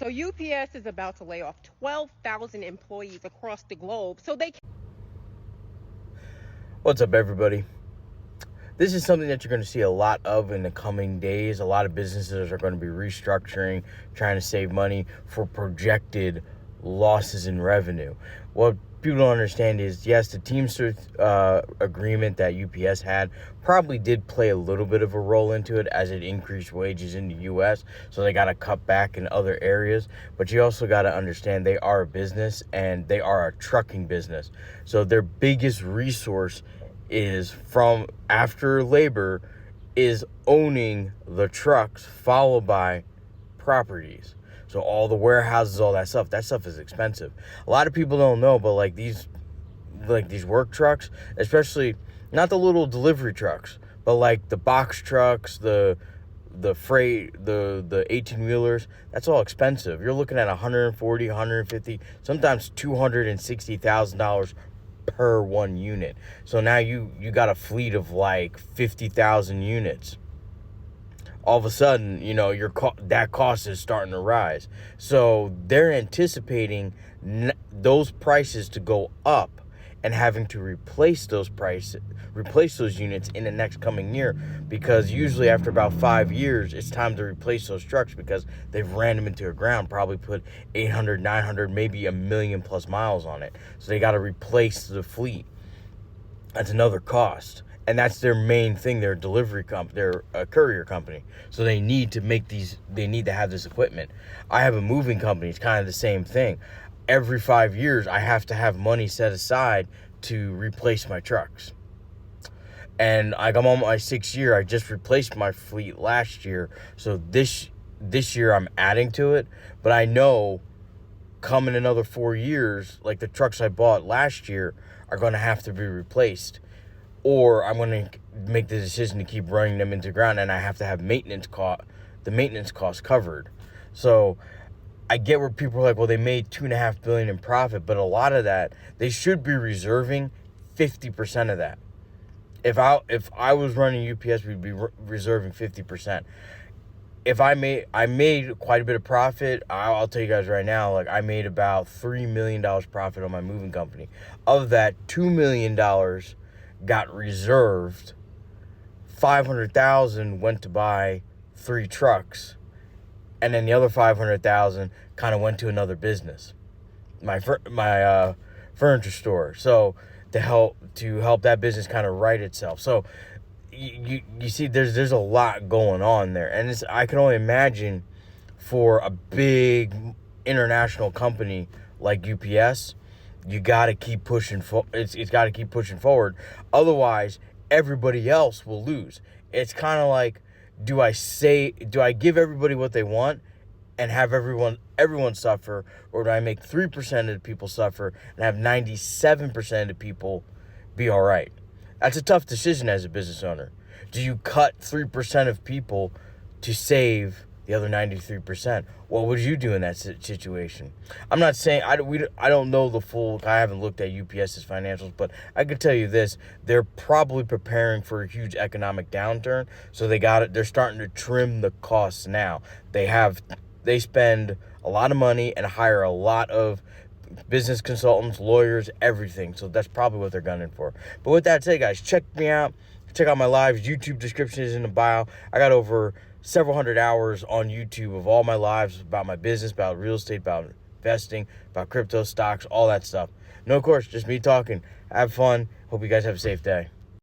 So UPS is about to lay off 12,000 employees across the globe so they can. What's up, everybody? This is something that you're going to see a lot of in the coming days. A lot of businesses are going to be restructuring, trying to save money for projected losses in revenue. What people don't understand is, yes, the Teamsters agreement that UPS had probably did play a little bit of a role into it as it increased wages in the U.S., so they got to cut back in other areas. But you also got to understand they are a business and they are a trucking business. So their biggest resource is from after labor is owning the trucks, followed by properties. So all the warehouses, all that stuff is expensive. A lot of people don't know, but like these work trucks, especially not the little delivery trucks, but like the box trucks, the freight, the 18-wheelers, that's all expensive. You're looking at $140, $150, sometimes $260,000 per one unit. So now you got a fleet of like 50,000 units. All of a sudden, that cost is starting to rise. So they're anticipating those prices to go up and having to replace those units in the next coming year, because usually after about 5 years, it's time to replace those trucks because they've ran them into the ground, probably put 800, 900, maybe a million plus miles on it. So they got to replace the fleet. That's another cost. And that's their main thing. They're a delivery company. They're a courier company. So they need to have this equipment. I have a moving company. It's kind of the same thing. Every 5 years, I have to have money set aside to replace my trucks. And I'm on my 6th year. I just replaced my fleet last year. So this year I'm adding to it. But I know coming another 4 years, like the trucks I bought last year are going to have to be replaced. Or I'm going to make the decision to keep running them into the ground, and I have to have the maintenance costs covered. So I get where people are like, well, they made $2.5 billion in profit, but a lot of that, they should be reserving 50% of that. If I was running UPS, we'd be reserving 50%. If I made quite a bit of profit, I'll tell you guys right now, like I made about $3 million profit on my moving company. Of that, $2 million got reserved. 500,000 went to buy 3 trucks, and then the other 500,000 kind of went to another business, my furniture store. So to help that business kind of right itself. So you see, there's a lot going on there, and I can only imagine for a big international company like UPS. You got to keep pushing it's got to keep pushing forward. Otherwise, everybody else will lose. It's kind of like, do I give everybody what they want and have everyone suffer, or do I make 3% of the people suffer and have 97% of the people be all right? That's a tough decision as a business owner. Do you cut 3% of people to save the other 93%? What would you do in that situation? I'm not saying I don't know the full. I haven't looked at UPS's financials, but I can tell you this: they're probably preparing for a huge economic downturn. So they're starting to trim the costs now. They spend a lot of money and hire a lot of business consultants, lawyers, everything. So that's probably what they're gunning for. But with that said, guys, check me out. Check out my lives. YouTube description is in the bio. I got over several hundred hours on YouTube of all my lives about my business, about real estate, about investing, about crypto, stocks, all that stuff. No, of course, just me talking. Have fun. Hope you guys have a safe day.